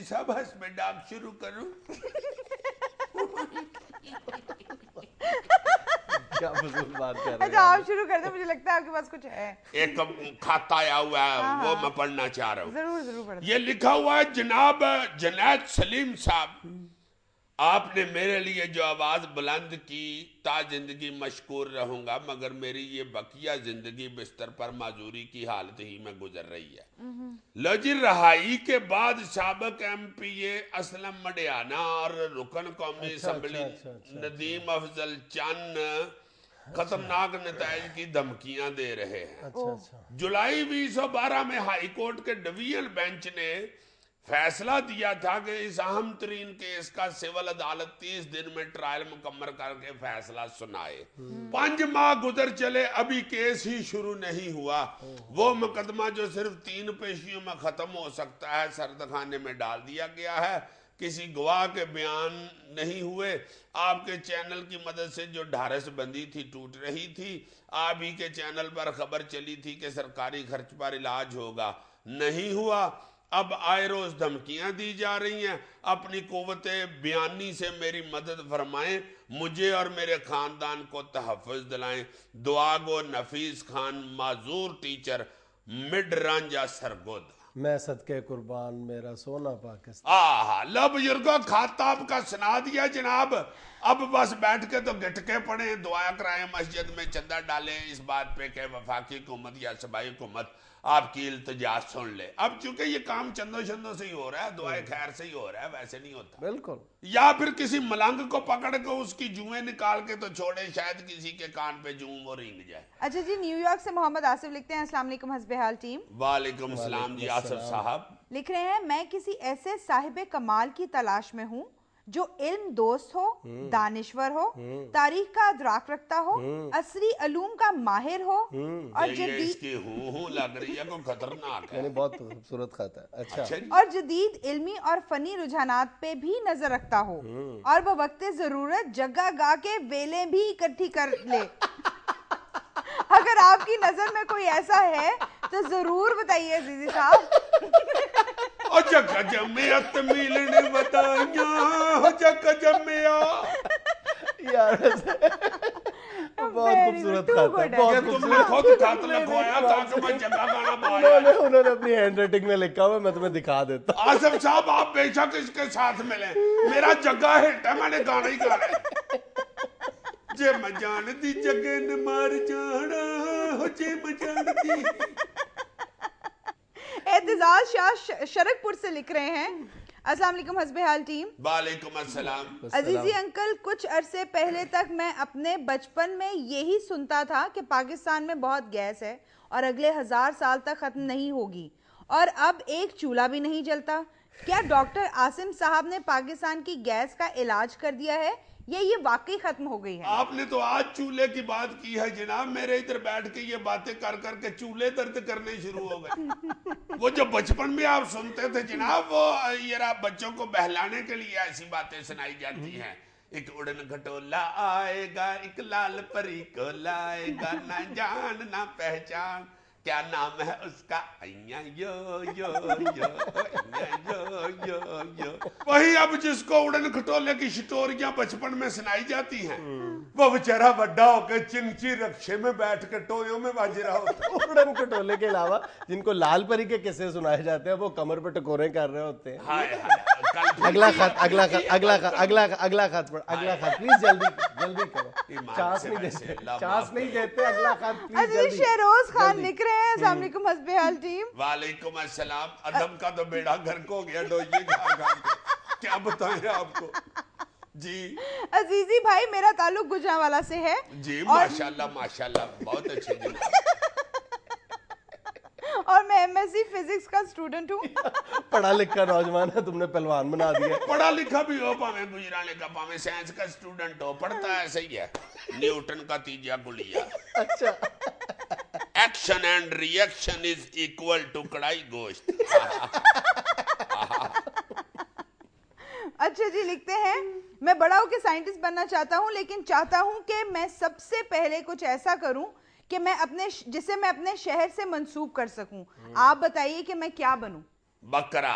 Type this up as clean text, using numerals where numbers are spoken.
صاحب ہسبینڈ آپ شروع کروں؟ کیا فضول بات کر رہے ہیں؟ اچھا آپ شروع کر دیں، مجھے لگتا ہے آپ کے پاس کچھ ہے. ایک خط آیا ہوا ہے وہ میں پڑھنا چاہ رہا ہوں. ضرور ضرور پڑھ دیں. یہ لکھا ہوا ہے جناب جنید سلیم صاحب، آپ نے میرے لیے جو آواز بلند کی تا زندگی مشکور رہوں گا، مگر میری یہ بقیہ زندگی بستر پر معذوری کی حالت ہی میں گزر رہی ہے. لو جی، رہائی کے بعد سابق ایم پی اے اسلم مڈیانہ اور رکن قومی اسمبلی ندیم افضل چند خطرناک نتائج کی دھمکیاں دے رہے ہیں. جولائی 2012 میں ہائی کورٹ کے ڈویژن بینچ نے فیصلہ دیا تھا کہ اس اہم ترین کیس کا سول عدالت 30 دن میں ٹرائل مکمل کر کے فیصلہ سنائے. 5 ماہ گزر چلے، ابھی کیس ہی شروع نہیں ہوا. وہ مقدمہ جو صرف 3 پیشیوں میں ختم ہو سکتا ہے سرد خانے میں ڈال دیا گیا ہے. کسی گواہ کے بیان نہیں ہوئے. آپ کے چینل کی مدد سے جو ڈھارس بندی تھی ٹوٹ رہی تھی. آپ ہی کے چینل پر خبر چلی تھی کہ سرکاری خرچ پر علاج ہوگا، نہیں ہوا. اب آئے روز دھمکیاں دی جا رہی ہیں. اپنی قوت بیانی سے میری مدد فرمائیں، مجھے اور میرے خاندان کو تحفظ دلائیں. دعا گو نفیس خان، معذور ٹیچر، مڈ رانجا سرگودا. میں صدقے قربان میرا سونا پاکستان. لو بزرگوں، خط آپ کا سنا دیا جناب. اب بس بیٹھ کے تو گھٹ کے پڑھیں، دعا کرائیں، مسجد میں چندہ ڈالیں اس بات پہ کہ وفاقی حکومت یا صوبائی حکومت آپ کی التجا سن لے. اب چونکہ یہ کام چندوں سے ہی ہو رہا ہے، دعائے خیر سے ہی ہو رہا ہے، ویسے نہیں ہوتا. بالکل. یا پھر کسی ملنگ کو پکڑ کے اس کی جوئیں نکال کے تو چھوڑے، شاید کسی کے کان پہ جوں وہ رینگ جائے. اچھا جی، نیو یارک سے محمد آصف لکھتے ہیں، السلام علیکم حسب حال ٹیم. وعلیکم السلام جی آصف صاحب. لکھ رہے ہیں، میں کسی ایسے صاحب کمال کی تلاش میں ہوں جو علم دوست ہو، دانشور ہو، تاریخ کا ادراک رکھتا ہو، عصری علوم کا ماہر ہو اور اس کی ہوں لگ رہی ہے کوئی خطرناک ہے. بہت خوبصورت خط ہے. اچھا. اور جدید علمی اور فنی رجحانات پہ بھی نظر رکھتا ہو اور بوقت ضرورت جگہ گا کے ویلیں بھی اکٹھی کر لے. اگر آپ کی نظر میں کوئی ایسا ہے تو ضرور بتائیے عزیزی صاحب. جگ جمیت میلن بتائیاں، جگ جمیا. یار بہت خوبصورت خط ہے. یہ تم نے خود خط لکھوایا تاکہ میں جگہ گانا پایا. انہوں نے اپنی ہینڈ رائٹنگ میں لکھا ہوا، میں تمہیں دکھا دیتا ہوں. آصف صاحب آپ بے شک اس کے ساتھ ملیں، میرا جگہ ہٹ ہے، میں نے گانا ہی گانا ہے. جے میں جان دی جگہ نے مار جانا ہو، جے میں جان دی. اعتزاز شاہ شرک پور سے لکھ رہے ہیں، السلام علیکم حسب حال ٹیم. وعلیکم السلام. عزیزی انکل، کچھ عرصے پہلے تک میں اپنے بچپن میں یہی سنتا تھا کہ پاکستان میں بہت گیس ہے اور اگلے 1000 سال تک ختم نہیں ہوگی، اور اب ایک چولہا بھی نہیں جلتا. کیا ڈاکٹر عاصم صاحب نے پاکستان کی گیس کا علاج کر دیا ہے یا یہ واقعی ختم ہو گئی ہے؟ آپ نے تو آج چولہے کی بات کی ہے جناب. میرے ادھر بیٹھ کے یہ باتیں کر کر کے چولہے درد کرنے شروع ہو گئے. وہ جو بچپن میں آپ سنتے تھے جناب، وہ یہ بچوں کو بہلانے کے لیے ایسی باتیں سنائی جاتی ہیں. ایک اڑن کھٹولا آئے گا، ایک لال پری کو لائے گا، نہ جان نہ پہچان، کیا نام ہے اس کا، ایاں یو یو یو ایاں یو یو یو. وہی اب جس کو اڑن کھٹولے کی شٹوریاں بچپن میں سنائی جاتی ہیں، وہ بیچارہ بڑا ہو کے چنچی رکشے میں بیٹھ کے ٹویوں میں باج رہا ہوتا ہے. اڑن کھٹولے کے علاوہ جن کو لال پری کے قصے سنائے جاتے ہیں وہ کمر پہ ٹکورے کر رہے ہوتے ہیں. اگلا خط اگلا خط اگلا خط اگلا اگلا خط پڑھ، اگلا خط پلیز جلدی کرو. چانس نہیں دیتے. اگلا خط پلیز عزیز جلدی. شہروز خان لکھ رہے ہیں، السلام علیکم حسب حال ٹیم. وعلیکم السلام. ادب کا تو بیڑا گھر کو گیا ڈوئیے کھا کھا کے، کیا بتائیں آپ کو. جی عزیزی بھائی، میرا تعلق گجرانوالا سے ہے. جی ماشاءاللہ ماشاءاللہ، بہت اچھے جناب. اور میں ایم ایس سی فزکس کا اسٹوڈنٹ ہوں. پڑھا لکھا نوجوان ہے، تم نے پہلوان بنا دیا. پڑھا لکھا بھی ہو، پاویں گجرانے کا، پاویں سائنس کا اسٹوڈنٹ ہو، پڑھتا ہے صحیح ہے. نیوٹن کا تیجا گلیا. اچھا. Action and reaction is equal to karahi gosht. اچھا جی، لکھتے ہیں، میں بڑا ہو کے سائنٹسٹ بننا چاہتا ہوں، لیکن چاہتا ہوں کہ میں سب سے پہلے کچھ ایسا کروں کہ جسے میں اپنے شہر سے منسوب کر سکوں. آپ بتائیے کہ میں کیا بنوں؟ بکرا.